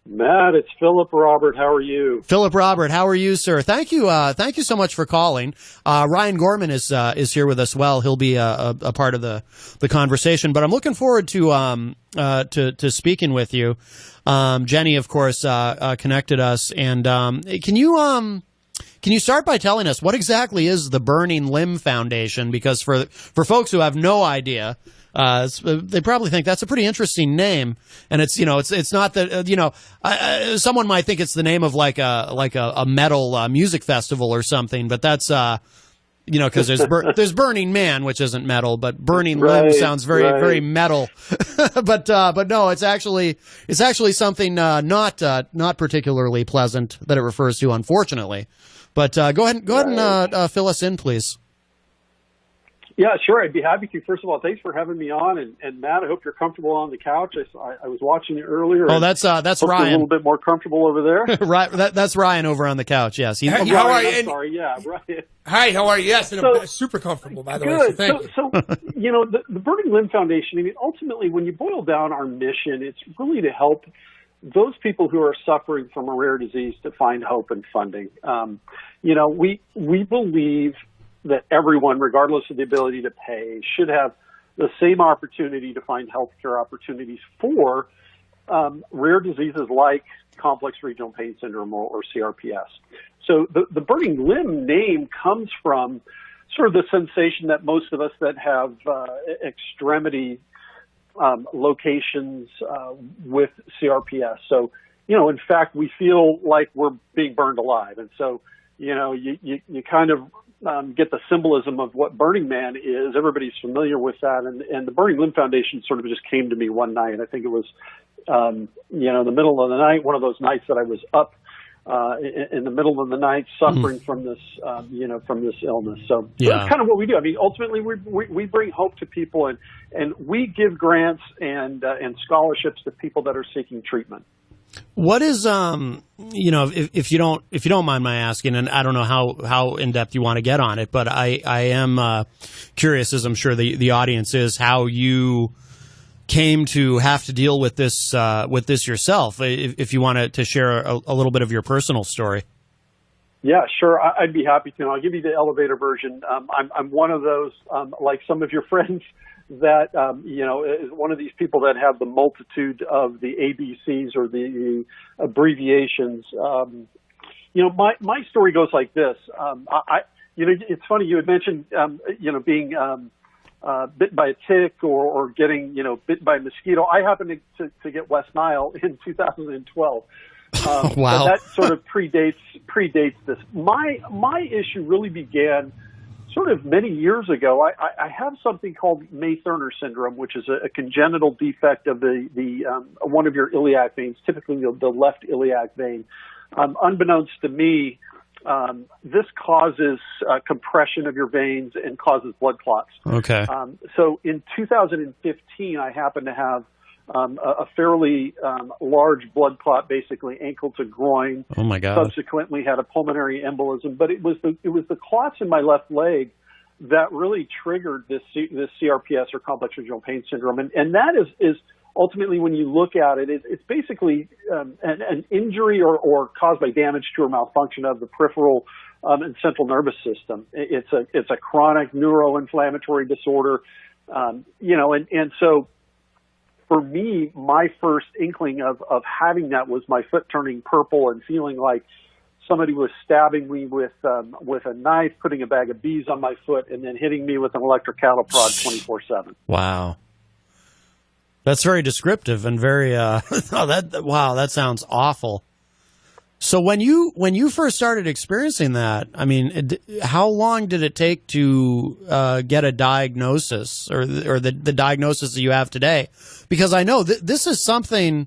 Matt, it's Philip Robert. How are you? Philip Robert, how are you, sir? Thank you so much for calling. Ryan Gorman is here with us. Well, he'll be a part of the conversation, but I'm looking forward to speaking with you. Jenny, of course, connected us, and can you start by telling us what exactly is the Burning Limb Foundation? Because for folks who have no idea, they probably think that's a pretty interesting name, and it's not that someone might think it's the name of like a metal music festival or something, but that's because there's Burning Man, which isn't metal, but Burning Limb sounds very metal. but no, it's actually something not particularly pleasant that it refers to, unfortunately. But go ahead and fill us in, please. Yeah, sure. I'd be happy to. First of all, thanks for having me on. And Matt, I hope you're comfortable on the couch. I was watching you earlier. Oh, that's Ryan. A little bit more comfortable over there. Right. That's Ryan over on the couch. Yes. How are you? I'm sorry. Yeah, right. Hi. How are you? Yes, and I'm super comfortable, by the way. So thank you. So the Burning Limb Foundation. I mean, ultimately, when you boil down our mission, it's really to help those people who are suffering from a rare disease to find hope and funding. We believe that everyone, regardless of the ability to pay, should have the same opportunity to find healthcare opportunities for rare diseases like complex regional pain syndrome or CRPS. So the Burning Limb name comes from sort of the sensation that most of us that have extremity locations with CRPS. So, in fact, we feel like we're being burned alive. And so, you kind of get the symbolism of what Burning Man is. Everybody's familiar with that. And the Burning Limb Foundation sort of just came to me one night. I think it was, in the middle of the night, one of those nights that I was up in the middle of the night suffering from this, from this illness. So that's kind of what we do. I mean, ultimately, we bring hope to people, and we give grants and scholarships to people that are seeking treatment. What is if you don't mind my asking, and I don't know how in depth you want to get on it, but I am curious, as I'm sure the audience is, how you came to have to deal with this yourself. If you want to share a little bit of your personal story. Yeah, sure. I'd be happy to. I'll give you the elevator version. I'm one of those, like some of your friends, that is one of these people that have the multitude of the ABCs or the abbreviations. My story goes like this. It's funny you had mentioned being bitten by a tick or getting bitten by a mosquito. I happened to get West Nile in 2012. Wow. That sort of predates this. My issue really began sort of many years ago. I have something called May-Thurner syndrome, which is a congenital defect of the one of your iliac veins, typically the left iliac vein. Unbeknownst to me, this causes compression of your veins and causes blood clots. Okay. So in 2015, I happened to have a fairly large blood clot, basically ankle to groin. Oh my God! Subsequently, had a pulmonary embolism, but it was the clots in my left leg that really triggered this CRPS, or complex regional pain syndrome, and that is ultimately, when you look at it, it's basically an injury or caused by damage to or malfunction of the peripheral and central nervous system. It's a chronic neuroinflammatory disorder, and so. For me, my first inkling of having that was my foot turning purple and feeling like somebody was stabbing me with a knife, putting a bag of bees on my foot, and then hitting me with an electric cattle prod 24/7. Wow, that's very descriptive and very. That sounds awful. So when you first started experiencing that, I mean, how long did it take to get a diagnosis or the diagnosis that you have today? Because I know this is something.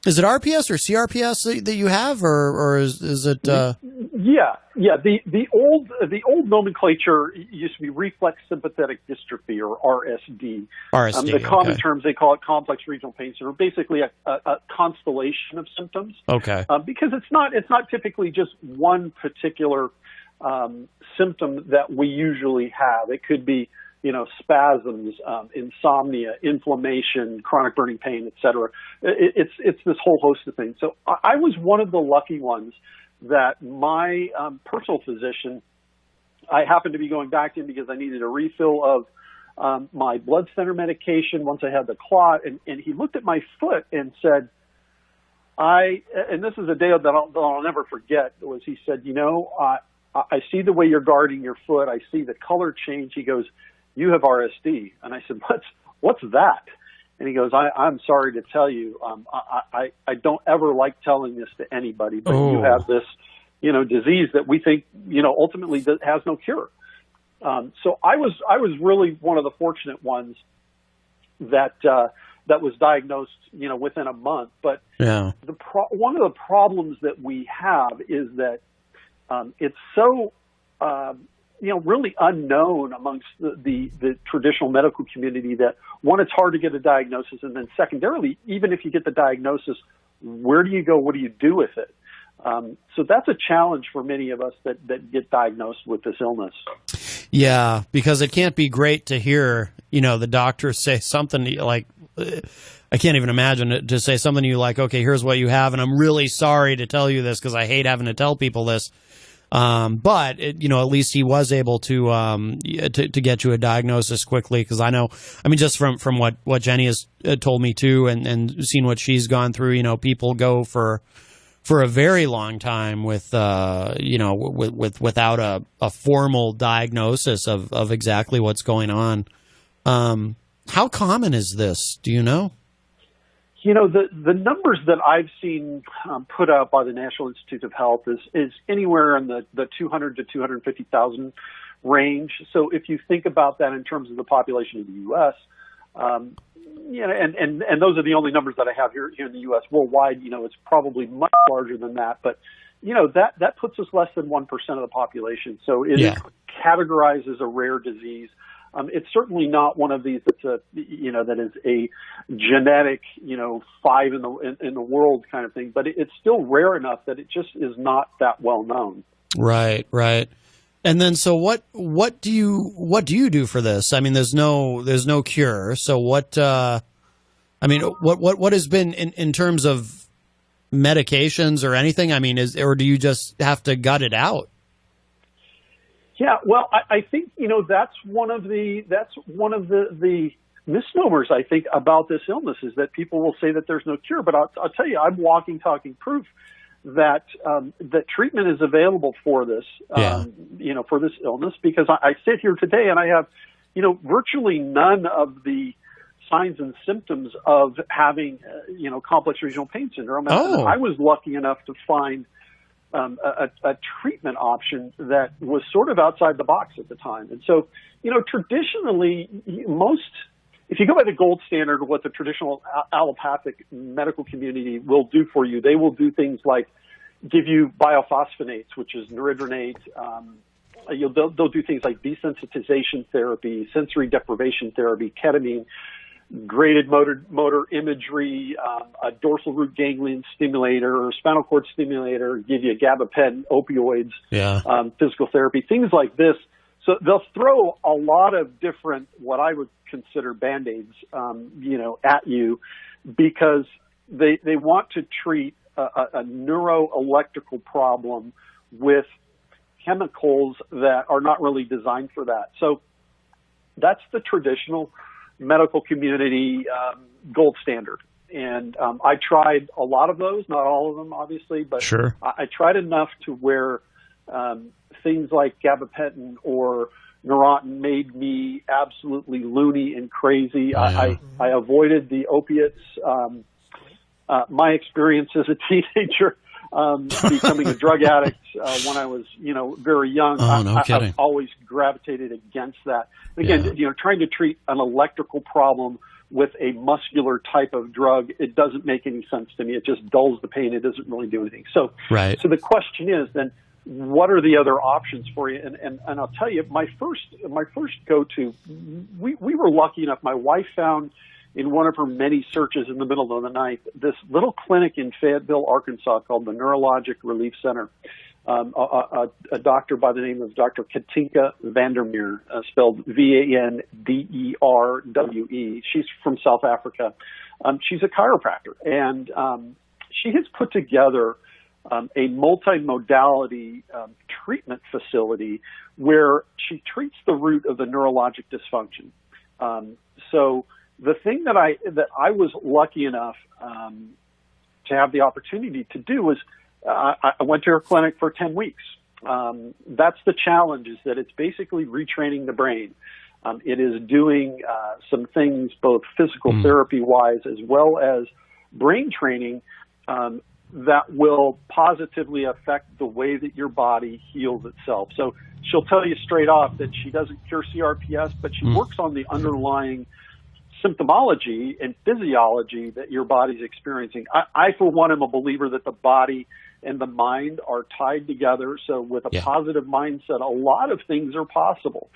Is it RPS or CRPS that you have, or is it? Yeah. The old nomenclature used to be reflex sympathetic dystrophy, or RSD. RSD. The common terms, they call it complex regional pain syndrome. Basically, a constellation of symptoms. Okay. Because it's not typically just one particular symptom that we usually have. It could be spasms, insomnia, inflammation, chronic burning pain, et cetera. It's this whole host of things. So I was one of the lucky ones that my personal physician, I happened to be going back to him because I needed a refill of my blood thinner medication once I had the clot, and he looked at my foot and said, and this is a day that I'll never forget, was he said, I see the way you're guarding your foot. I see the color change. He goes, you have RSD. And I said, what's that? And he goes, I'm sorry to tell you, I don't ever like telling this to anybody, but you have this, disease that we think, ultimately has no cure. So I was really one of the fortunate ones that was diagnosed, within a month. But yeah. One of the problems that we have is that it's so, really unknown amongst the traditional medical community that, one, it's hard to get a diagnosis, and then secondarily, even if you get the diagnosis, where do you go? What do you do with it? So that's a challenge for many of us that get diagnosed with this illness. Yeah, because it can't be great to hear, the doctors say something like, I can't even imagine it, to say something to you like, okay, here's what you have, and I'm really sorry to tell you this because I hate having to tell people this. But at least he was able to get you a diagnosis quickly. Because just from what Jenny has told me too, and seen what she's gone through, people go for a very long time with without a formal diagnosis of exactly what's going on. How common is this? Do you know? The numbers that I've seen put out by the National Institute of Health is anywhere in the 200 to 250,000 range. So if you think about that in terms of the population of the U.S., and those are the only numbers that I have here in the U.S. Worldwide, it's probably much larger than that. But, that puts us less than 1% of the population. So it is categorized as a rare disease. It's certainly not one of these that's that is a genetic, 5 in the world kind of thing, but it's still rare enough that it just is not that well known. Right. And then, so what do you do for this? I mean, there's no cure. So what has been in terms of medications or anything? I mean, or do you just have to gut it out? Yeah, well, I think that's one of the misnomers, I think, about this illness, is that people will say that there's no cure. But I'll tell you, I'm walking, talking proof that that treatment is available for this, for this illness, because I sit here today and I have, virtually none of the signs and symptoms of having, complex regional pain syndrome. And I was lucky enough to find a treatment option that was sort of outside the box at the time. And so, traditionally, if you go by the gold standard of what the traditional allopathic medical community will do for you, they will do things like give you biophosphonates, which is neridronate. They'll do things like desensitization therapy, sensory deprivation therapy, ketamine, graded motor imagery, a dorsal root ganglion stimulator or spinal cord stimulator, give you gabapentin, opioids, physical therapy, things like this. So they'll throw a lot of different, what I would consider Band-Aids, at you, because they want to treat a neuroelectrical problem with chemicals that are not really designed for that. So that's the traditional medical community gold standard. And I tried a lot of those, not all of them, obviously, but sure. I tried enough to where things like gabapentin or Neurontin made me absolutely loony and crazy. I avoided the opiates. My experience as a teenager, becoming a drug addict when I was, very young, I've always gravitated against that. And again, trying to treat an electrical problem with a muscular type of drug, it doesn't make any sense to me. It just dulls the pain. It doesn't really do anything. So the question is then, what are the other options for you? And I'll tell you, my first go-to, we were lucky enough. My wife found in one of her many searches in the middle of the night this little clinic in Fayetteville, Arkansas called the Neurologic Relief Center. a doctor by the name of Dr. Katinka Vandermeer, spelled Vanderwe. She's from South Africa. She's a chiropractor, and she has put together a multimodality treatment facility where she treats the root of the neurologic dysfunction. So the thing that I was lucky enough to have the opportunity to do was I went to her clinic for 10 weeks. That's the challenge, is that it's basically retraining the brain. It is doing some things, both physical therapy-wise as well as brain training, that will positively affect the way that your body heals itself. So she'll tell you straight off that she doesn't cure CRPS, but she works on the underlying symptomology and physiology that your body's experiencing. I, for one, am a believer that the body and the mind are tied together. So with a positive mindset, a lot of things are possible.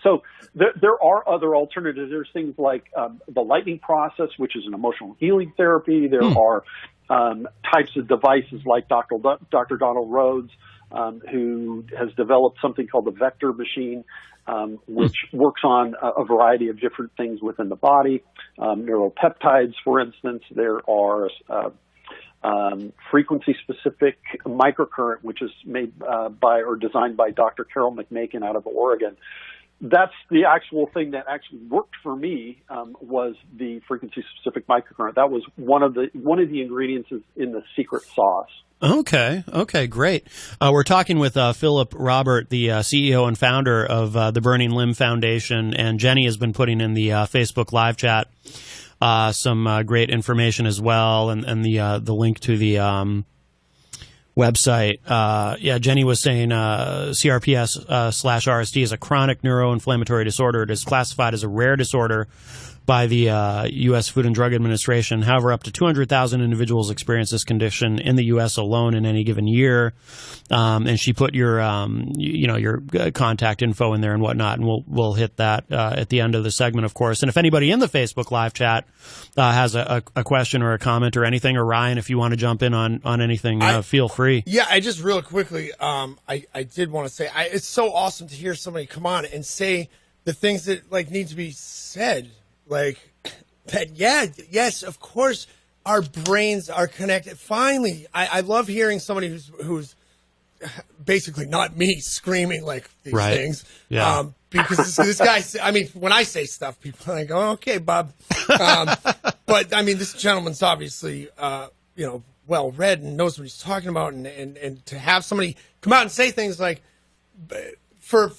So there are other alternatives. There's things like the lightning process, which is an emotional healing therapy. There are types of devices like Dr. Donald Rhodes, who has developed something called the vector machine, which works on a variety of different things within the body. Neuropeptides, for instance. There are frequency-specific microcurrent, which is made by or designed by Dr. Carol McMakin out of Oregon. That's the actual thing that actually worked for me, was the frequency-specific microcurrent. That was one of the ingredients in the secret sauce. Okay, great. We're talking with Philip Robert, the CEO and founder of the Burning Limb Foundation, and Jenny has been putting in the Facebook live chat some great information as well, and the link to the website. Jenny was saying CRPS/RSD is a chronic neuroinflammatory disorder. It is classified as a rare disorder by the U.S. Food and Drug Administration. However, up to 200,000 individuals experience this condition in the U.S. alone in any given year. And she put your contact info in there and whatnot, and we'll hit that at the end of the segment, of course. And if anybody in the Facebook live chat has a question or a comment or anything, or Ryan, if you want to jump in on anything, feel free. Yeah, I just real quickly, I did want to say, it's so awesome to hear somebody come on and say the things that need to be said. Like that, yes, of course, our brains are connected. Finally, I love hearing somebody who's basically not me screaming like these things. Yeah. Because this guy, when I say stuff, people are like, "Oh, okay, Bob." But this gentleman's obviously, well read and knows what he's talking about, and to have somebody come out and say things like, for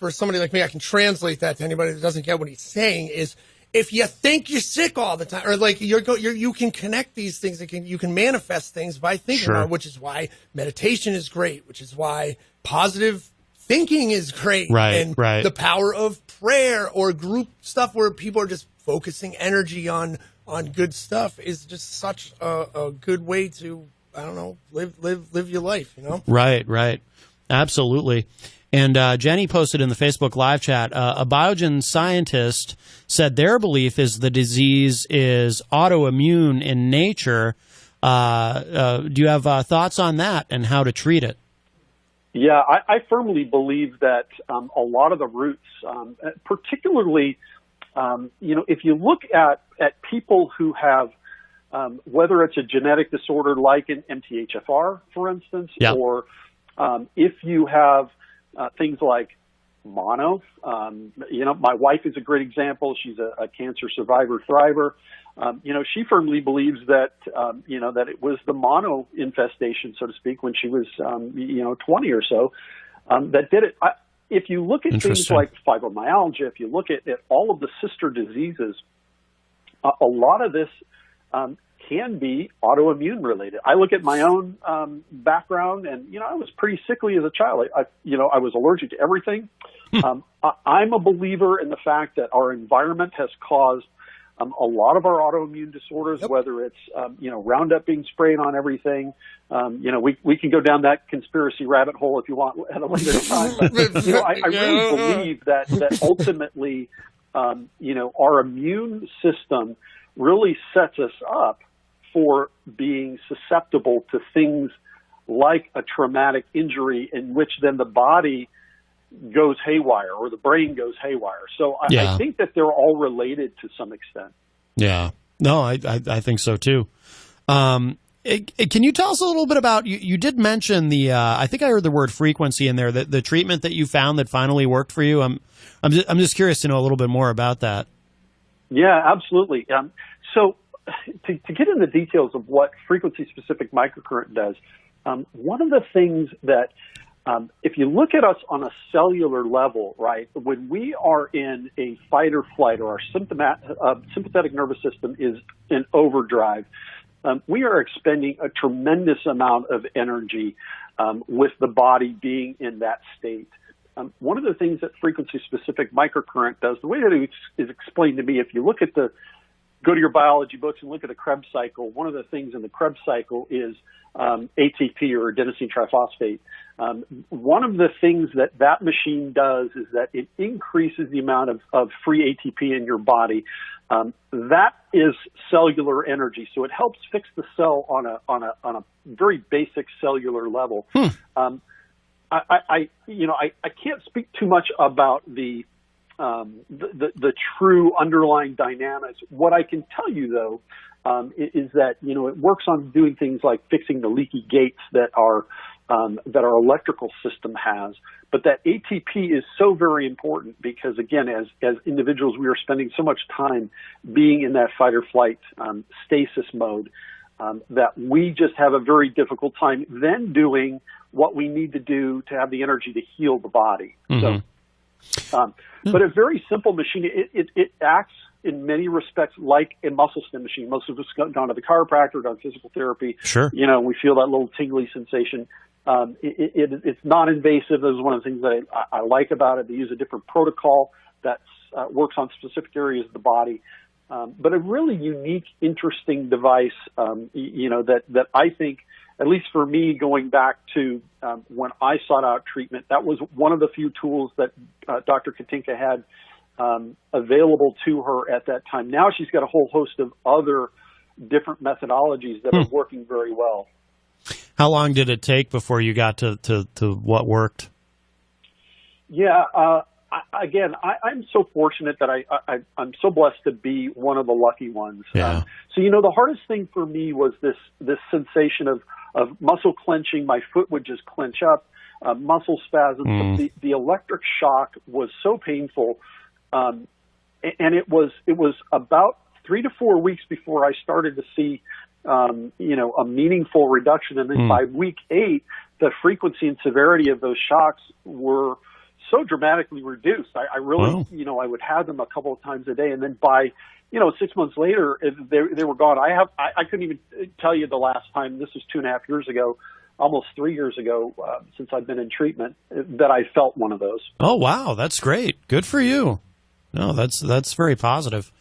somebody like me, I can translate that to anybody that doesn't get what he's saying is, if you think you're sick all the time, or you can connect these things, you can manifest things by thinking about it, which is why meditation is great, which is why positive thinking is great, and the power of prayer or group stuff where people are just focusing energy on good stuff is just such a good way to, live your life, Right. Absolutely. And Jenny posted in the Facebook live chat, a Biogen scientist said their belief is the disease is autoimmune in nature. Do you have thoughts on that and how to treat it? Yeah, I firmly believe that a lot of the roots, particularly, if you look at people who have, whether it's a genetic disorder like an MTHFR, for instance, or if you have things like mono. My wife is a great example. She's a cancer survivor thriver. She firmly believes that, that it was the mono infestation, so to speak, when she was, 20 or so, that did it. If you look at things like fibromyalgia, if you look at all of the sister diseases, a lot of this can be autoimmune related. I look at my own background, and I was pretty sickly as a child. I was allergic to everything. I'm a believer in the fact that our environment has caused a lot of our autoimmune disorders, whether it's Roundup being sprayed on everything. We can go down that conspiracy rabbit hole if you want at a later time. But, I really believe that ultimately, our immune system really sets us up for being susceptible to things like a traumatic injury in which then the body goes haywire or the brain goes haywire. So I think that they're all related to some extent. Yeah. No, I think so too. Can you tell us a little bit about, you did mention I think I heard the word frequency in there, the treatment that you found that finally worked for you. I'm just curious to know a little bit more about that. Yeah, absolutely. So to get into the details of what frequency-specific microcurrent does, one of the things that, if you look at us on a cellular level, right, when we are in a fight or flight or our sympathetic nervous system is in overdrive, we are expending a tremendous amount of energy with the body being in that state. One of the things that frequency-specific microcurrent does, the way that it is explained to me, if you look at go to your biology books and look at the Krebs cycle, one of the things in the Krebs cycle is ATP or adenosine triphosphate. One of the things that machine does is that it increases the amount of free ATP in your body. That is cellular energy, so it helps fix the cell on a very basic cellular level. I can't speak too much about the true underlying dynamics. What I can tell you though is that it works on doing things like fixing the leaky gates that our electrical system has. But that ATP is so very important because, again, as individuals, we are spending so much time being in that fight or flight stasis mode that we just have a very difficult time then doing what we need to do to have the energy to heal the body. Mm-hmm. So, but a very simple machine, it acts in many respects like a muscle stim machine. Most of us have gone to the chiropractor, done physical therapy. Sure. We feel that little tingly sensation. It's non-invasive. This is one of the things that I like about it. They use a different protocol that works on specific areas of the body. But a really unique, interesting device, that I think, at least for me, going back to when I sought out treatment, that was one of the few tools that Dr. Katinka had available to her at that time. Now she's got a whole host of other different methodologies that are working very well. How long did it take before you got to what worked? Yeah, I'm so fortunate that I'm so blessed to be one of the lucky ones. Yeah. So the hardest thing for me was this sensation of muscle clenching. My foot would just clench up, muscle spasms. The electric shock was so painful, and it was about 3 to 4 weeks before I started to see a meaningful reduction. And then by week 8, the frequency and severity of those shocks were so dramatically reduced. I really, I would have them a couple of times a day. And then by, 6 months later, they were gone. I couldn't even tell you the last time. This was 2.5 years ago, almost 3 years ago, since I've been in treatment, that I felt one of those. Oh, wow. That's great. Good for you. No, that's very positive.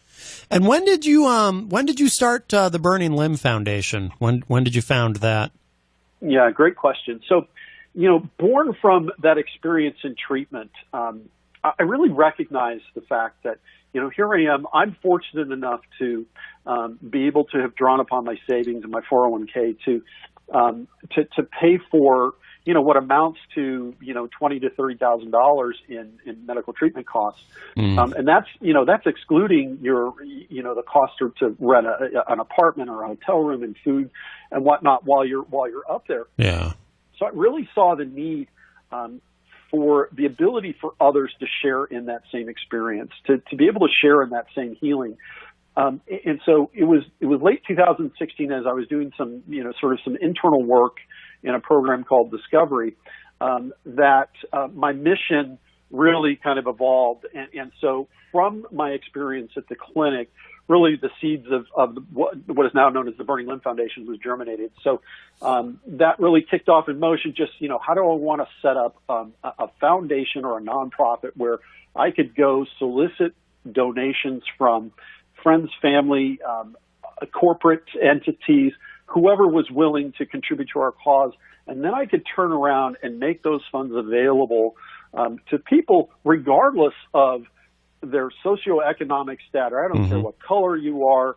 And when did you start the Burning Limb Foundation? When did you found that? Yeah, great question. So, born from that experience in treatment, I really recognize the fact that, here I am. I'm fortunate enough to be able to have drawn upon my savings and my 401k to pay for, what amounts to, $20,000 to $30,000 in medical treatment costs. And that's excluding the cost to rent an apartment or a hotel room and food and whatnot while you're up there. Yeah. So I really saw the need for the ability for others to share in that same experience, to be able to share in that same healing. And so it was late 2016 as I was doing some, sort of some internal work in a program called Discovery, that my mission really kind of evolved. And so from my experience at the clinic, really the seeds of what is now known as the Burning Limb Foundation was germinated. So that really kicked off in motion just, how do I want to set up a foundation or a nonprofit where I could go solicit donations from friends, family, corporate entities, whoever was willing to contribute to our cause. And then I could turn around and make those funds available to people regardless of their socioeconomic status. I don't care what color you are,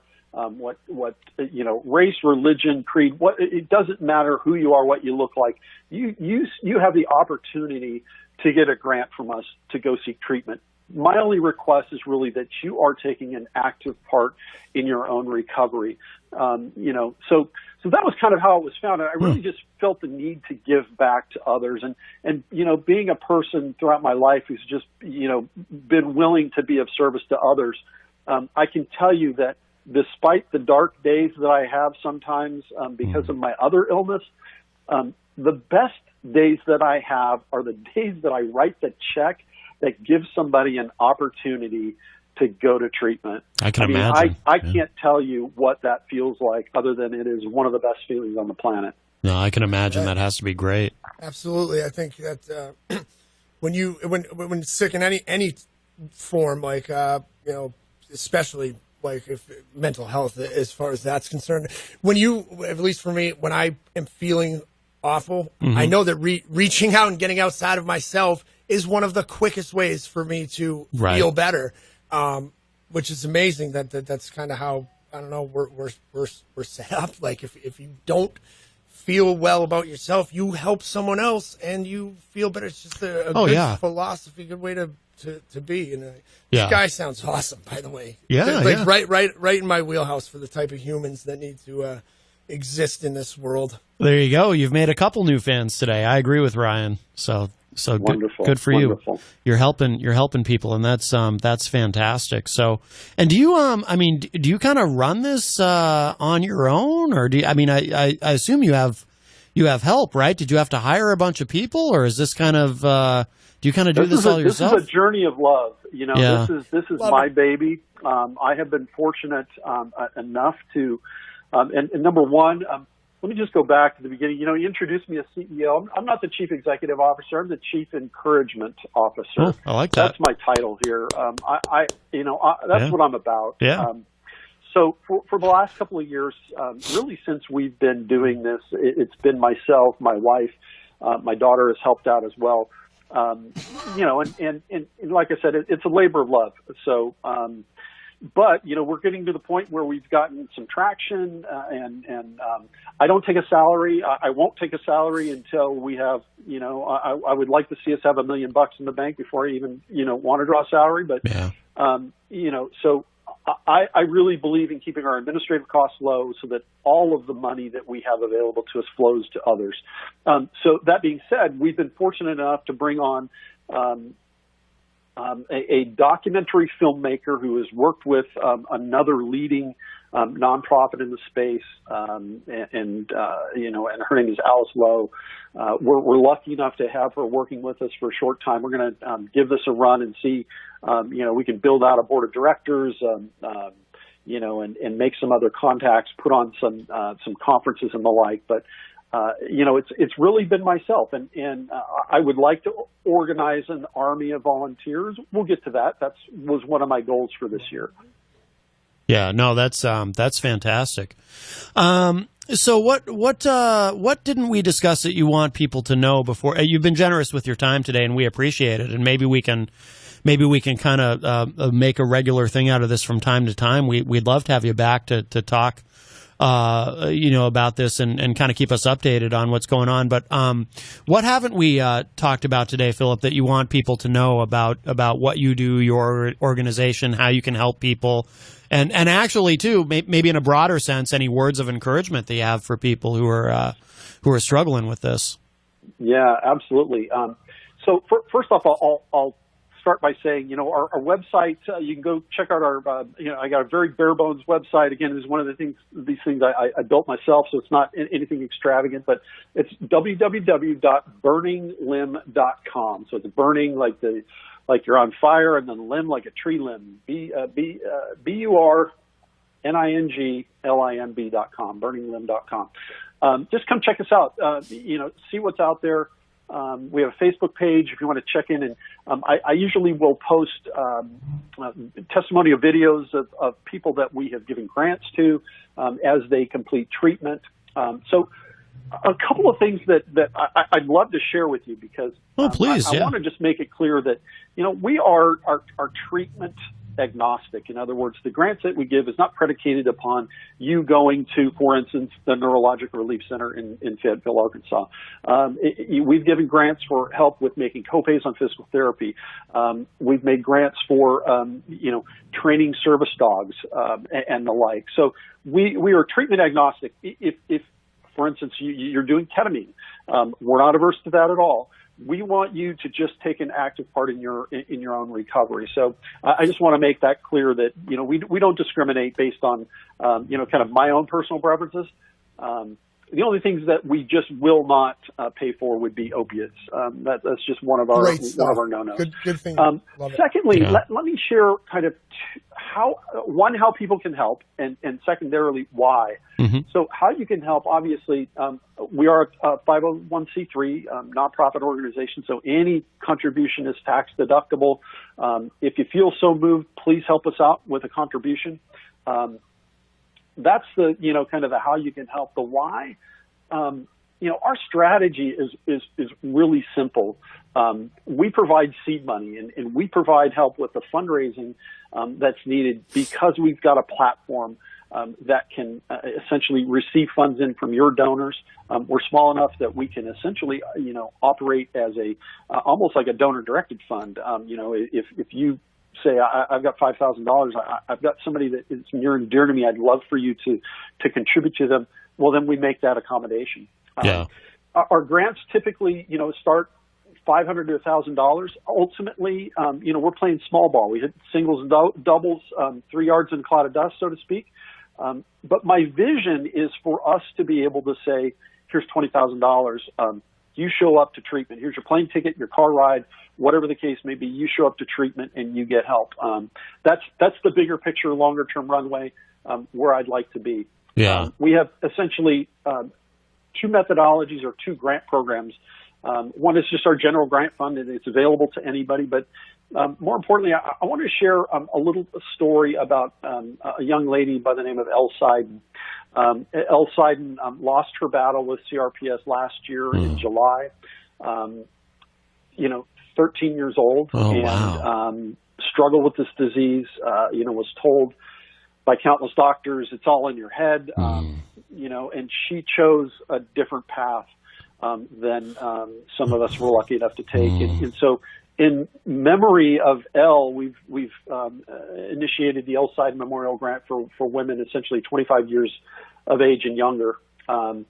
race, religion, creed. It doesn't matter who you are, what you look like. You have the opportunity to get a grant from us to go seek treatment. My only request is really that you are taking an active part in your own recovery. So that was kind of how it was found. And I really just felt the need to give back to others. And being a person throughout my life who's just, been willing to be of service to others, I can tell you that despite the dark days that I have sometimes because of my other illness, the best days that I have are the days that I write the check that gives somebody an opportunity to go to treatment. I can imagine. I can't tell you what that feels like other than it is one of the best feelings on the planet. No, I can imagine that has to be great. Absolutely. I think that when sick in any form, like, especially like if mental health, as far as that's concerned, at least for me, when I am feeling awful, I know that reaching out and getting outside of myself is one of the quickest ways for me to feel better, which is amazing. That's kind of how, I don't know, we're set up. Like if you don't feel well about yourself, you help someone else and you feel better. It's just a good philosophy, good way to be. And this guy sounds awesome, by the way. Right in my wheelhouse for the type of humans that need to exist in this world. There you go. You've made a couple new fans today. I agree with Ryan. So good for you. You're helping people, and that's fantastic. So, and do you do you kind of run this on your own, or do you, I assume you have help, right? Did you have to hire a bunch of people, or is this kind of do you kind of do this all yourself? This is a journey of love. This is my baby. I have been fortunate enough to, and number one. Let me just go back to the beginning. You introduced me as CEO. I'm not the chief executive officer. I'm the chief encouragement officer. Oh, I like that. That's my title here. That's what I'm about. Yeah. So for the last couple of years, really since we've been doing this, it's been myself, my wife, my daughter has helped out as well. And like I said, it's a labor of love. So, but we're getting to the point where we've gotten some traction, and I don't take a salary. I won't take a salary until we have, I would like to see us have $1 million in the bank before I even, want to draw a salary. But, so I really believe in keeping our administrative costs low so that all of the money that we have available to us flows to others. So that being said, we've been fortunate enough to bring on, a documentary filmmaker who has worked with another leading nonprofit in the space, and her name is Alice Lowe. We're lucky enough to have her working with us for a short time. We're going to give this a run and see, we can build out a board of directors, and make some other contacts, put on some conferences and the like. But it's really been myself, and I would like to organize an army of volunteers. We'll get to that. That was one of my goals for this year. Yeah, no, that's fantastic. So what didn't we discuss that you want people to know before? You've been generous with your time today, and we appreciate it. And maybe we can kind of make a regular thing out of this from time to time. We'd love to have you back to talk about this and kind of keep us updated on what's going on. But what haven't we talked about today, Philip, that you want people to know about what you do, your organization, how you can help people, and actually too, maybe in a broader sense, any words of encouragement that you have for people who are struggling with this? Yeah, absolutely. So first off, I'll start by saying, our website, you can go check out our, I got a very bare bones website. Again, it's one of these things I built myself, so it's not anything extravagant, but it's www.burninglimb.com. So it's burning like you're on fire, and then limb like a tree limb, BURNINGLIMB.com, burninglimb.com. Just come check us out, see what's out there. We have a Facebook page if you want to check in, and I usually will post testimonial videos of people that we have given grants to as they complete treatment. So a couple of things that I'd love to share with you, because please, I want to just make it clear that our treatment agnostic. In other words, the grants that we give is not predicated upon you going to, for instance, the Neurologic Relief Center in Fayetteville, Arkansas. We've given grants for help with making copays on physical therapy. We've made grants for, training service dogs and the like. So we are treatment agnostic. If for instance, you're doing ketamine, we're not averse to that at all. We want you to just take an active part in your own recovery. So I just want to make that clear that, we don't discriminate based on, kind of my own personal preferences. The only things that we just will not pay for would be opiates. That's just one of our no-nos. Good thing. Secondly, let me share kind of how people can help, and secondarily why. Mm-hmm. So how you can help, obviously, we are a 501c3 nonprofit organization, so any contribution is tax deductible. If you feel so moved, please help us out with a contribution. That's the, kind of the how you can help. The why, our strategy is really simple. We provide seed money and we provide help with the fundraising that's needed because we've got a platform that can essentially receive funds in from your donors. We're small enough that we can essentially, operate as almost like a donor-directed fund. If you say, I've got $5,000, I've got somebody that is near and dear to me, I'd love for you to contribute to them, well, then we make that accommodation. Our grants typically, start $500 to $1,000. Ultimately, we're playing small ball. We hit singles and doubles, 3 yards in a cloud of dust, so to speak. But my vision is for us to be able to say, here's $20,000. You show up to treatment. Here's your plane ticket, your car ride, whatever the case may be. You show up to treatment and you get help. That's the bigger picture, longer term runway where I'd like to be. We have essentially 2 methodologies or 2 grant programs. One is just our general grant fund, and it's available to anybody. But more importantly, I want to share a little story about a young lady by the name of Elle Seiden. Elle Seiden lost her battle with CRPS last year in July. 13 years old, struggled with this disease. Was told by countless doctors, it's all in your head. And she chose a different path than some of us were lucky enough to take. And so, in memory of Elle, we've initiated the Elle Seiden Memorial Grant for women, essentially 25 years of age and younger. And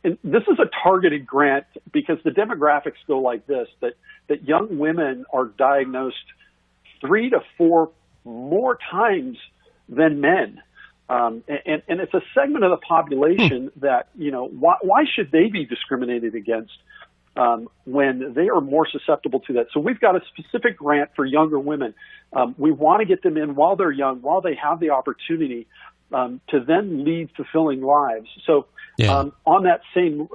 this is a targeted grant because the demographics go like this: that young women are diagnosed 3 to 4 more times than men. And it's a segment of the population that, why should they be discriminated against when they are more susceptible to that? So we've got a specific grant for younger women. We want to get them in while they're young, while they have the opportunity to then lead fulfilling lives. So on that same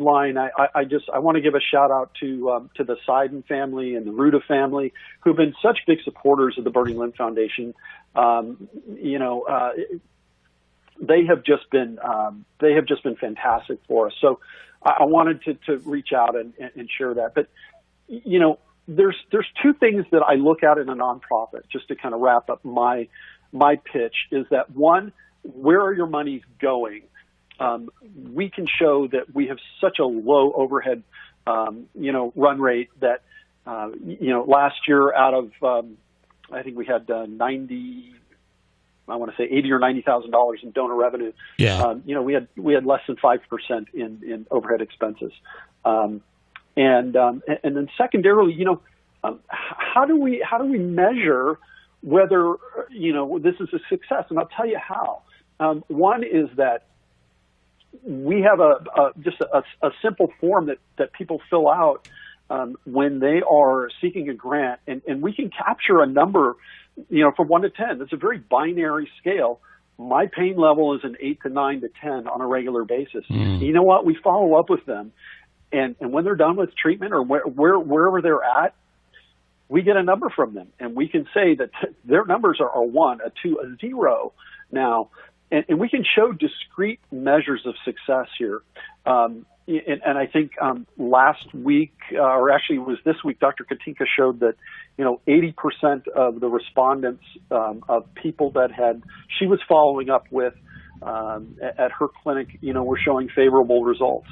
line, I want to give a shout out to the Seiden family and the Ruda family, who've been such big supporters of the Burning Limb Foundation. They have just been fantastic for us. So I wanted to reach out and share that. But there's 2 things that I look at in a nonprofit, just to kind of wrap up my pitch, is that one, where are your monies going? We can show that we have such a low overhead, run rate that, last year out of, I think we had $80,000 or $90,000 in donor revenue. We had less than 5% in overhead expenses. And then secondarily, how do we measure whether, this is a success? And I'll tell you how. One is that we have a simple form that people fill out when they are seeking a grant, and we can capture a number, from 1 to 10. It's a very binary scale. My pain level is an 8 to 9 to 10 on a regular basis. You know what? We follow up with them, and when they're done with treatment or wherever they're at, we get a number from them, and we can say that their numbers are a 1, a 2, a 0 now. And we can show discrete measures of success here. and I think last week, or actually it was this week, Dr. Katinka showed that 80% of the respondents of people that she was following up with at her clinic, were showing favorable results.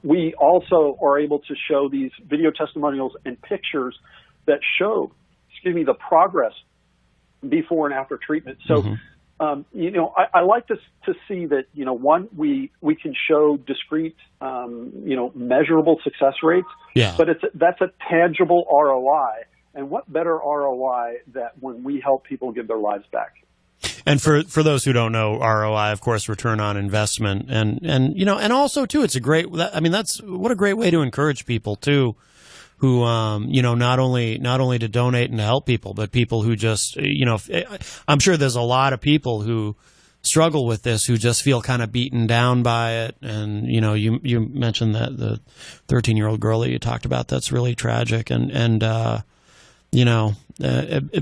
We also are able to show these video testimonials and pictures that show, the progress before and after treatment. So, I like to see that, one, we can show discrete, measurable success rates, but that's a tangible ROI. And what better ROI that when we help people give their lives back? And for those who don't know, ROI, of course, return on investment, and also too, it's a great. That's what a great way to encourage people too, who not only to donate and to help people, but people who just I'm sure there's a lot of people who struggle with this, who just feel kind of beaten down by it. And you mentioned that the 13-year-old girl that you talked about, that's really tragic, and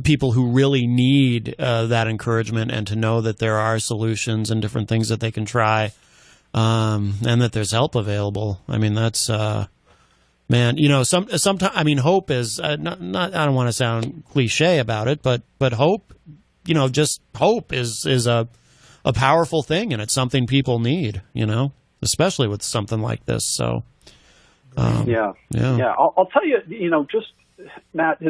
people who really need that encouragement, and to know that there are solutions and different things that they can try, and that there's help available. I mean, that's man. Sometimes hope is not. I don't want to sound cliche about it, but hope. Just hope is a powerful thing, and it's something people need. Especially with something like this. So yeah. I'll tell you. Just Matt,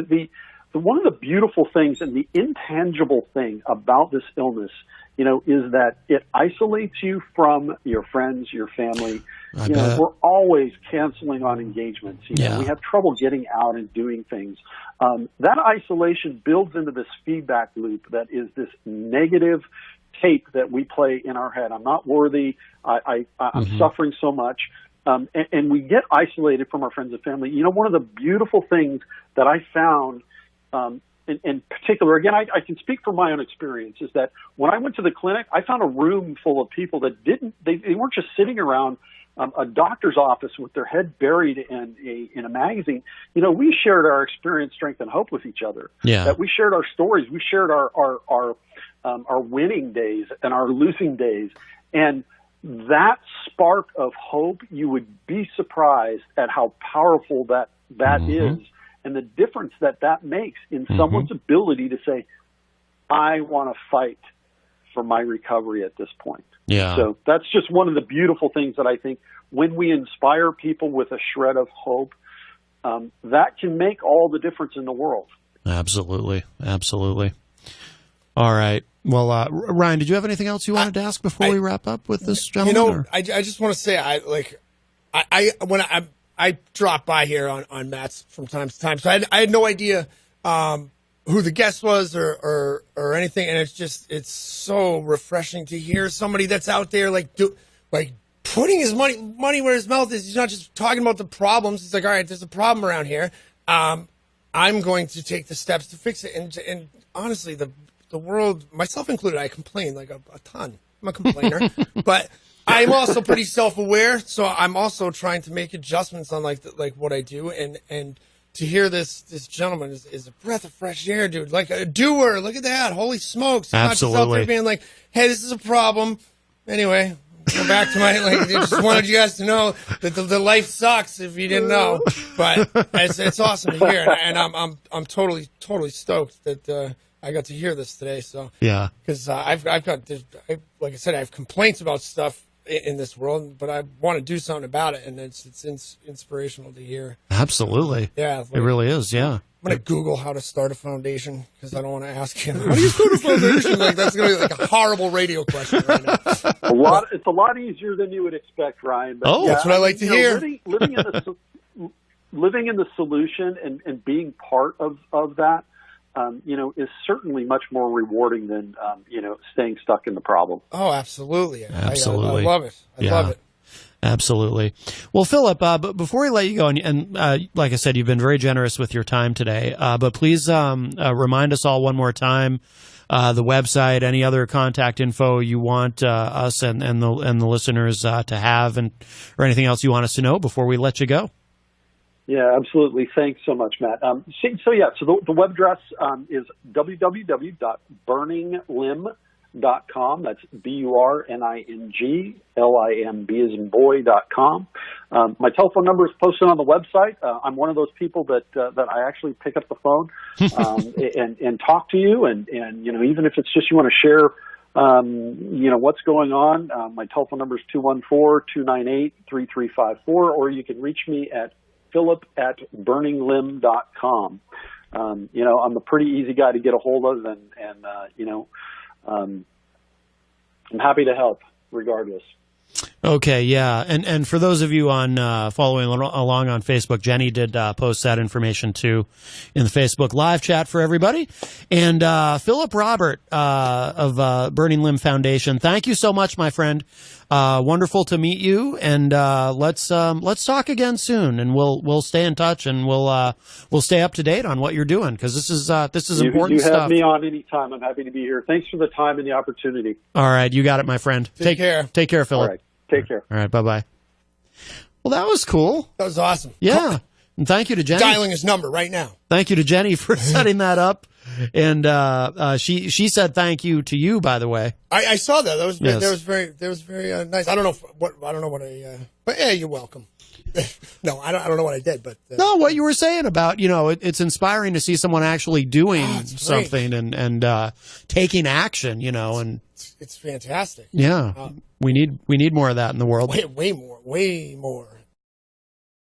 one of the beautiful things and the intangible thing about this illness, is that it isolates you from your friends, your family. We're always canceling on engagements. We have trouble getting out and doing things. That isolation builds into this feedback loop that is this negative tape that we play in our head. I'm not worthy. I'm suffering so much. And we get isolated from our friends and family. One of the beautiful things that I found, in particular, again, I can speak from my own experience, is that when I went to the clinic, I found a room full of people that they weren't just sitting around a doctor's office with their head buried in a magazine. We shared our experience, strength, and hope with each other. Yeah. That we shared our stories. We shared our winning days and our losing days. And that spark of hope, you would be surprised at how powerful that is, and the difference that makes in someone's ability to say, I want to fight for my recovery at this point. Yeah. So that's just one of the beautiful things that I think when we inspire people with a shred of hope, that can make all the difference in the world. Absolutely. All right. Well, Ryan, did you have anything else you wanted to ask before we wrap up with this gentleman? I just want to say, when I drop by here on Matt's from time to time, so I had no idea who the guest was or anything, and it's so refreshing to hear somebody that's out there putting his money where his mouth is. He's not just talking about the problems. He's like, all right, there's a problem around here. I'm going to take the steps to fix it. And honestly, the world, myself included, I complain like a ton. I'm a complainer, but I'm also pretty self-aware. So I'm also trying to make adjustments on like what I do. And to hear this gentleman is a breath of fresh air, dude. Like a doer. Look at that. Holy smokes. He's absolutely. Not just out there being like, hey, this is a problem. Anyway, go back to my, I just wanted you guys to know that the life sucks if you didn't know, but it's awesome to hear. And I'm totally stoked that, I got to hear this today. So yeah, because I've got like I said, I have complaints about stuff in this world, but I want to do something about it, and it's inspirational to hear. Absolutely, yeah, it really is. Yeah, I'm gonna Google how to start a foundation because I don't want to ask him how do you start a foundation. Like that's gonna be like a horrible radio question right now. It's a lot easier than you would expect, Ryan. But that's what I like to hear. Living in the solution and being part of that. Is certainly much more rewarding than, staying stuck in the problem. Oh, absolutely. Absolutely. I love it. I love it. Absolutely. Well, Philip, but before we let you go, and like I said, you've been very generous with your time today, but please remind us all one more time, the website, any other contact info you want us and the listeners to have, or anything else you want us to know before we let you go. Yeah, absolutely. Thanks so much, Matt. So the web address is www.burninglimb, burninglimb.com. That's BURNINGLIMB as in boy.com. My telephone number is posted on the website. I'm one of those people that I actually pick up the phone and talk to you. And even if it's just you want to share, what's going on, my telephone number is 214-298-3354, or you can reach me at philip@burninglimb.com. I'm a pretty easy guy to get a hold of, and I'm happy to help regardless. Okay, yeah, and for those of you on following along on Facebook, Jenny did post that information too in the Facebook live chat for everybody. And Philip Robert of Burning Limb Foundation, thank you so much, my friend. Wonderful to meet you, and let's talk again soon, and we'll stay in touch, and we'll stay up to date on what you're doing, because this is important stuff. You have me on anytime. I'm happy to be here. Thanks for the time and the opportunity. All right, you got it, my friend. Take care. Take care, Philip. All right, take care. All right, bye-bye. Well, that was cool. That was awesome. Yeah, and thank you to Jenny. Dialing his number right now. Thank you to Jenny for setting that up. And she said thank you to you, by the way. I saw that. That was Yes. very nice. I don't know what but yeah, you're welcome. No, I don't know what I did, but No, what you were saying about, it's inspiring to see someone actually doing something and taking action, and it's fantastic. yeah, we need more of that in the world. Way more.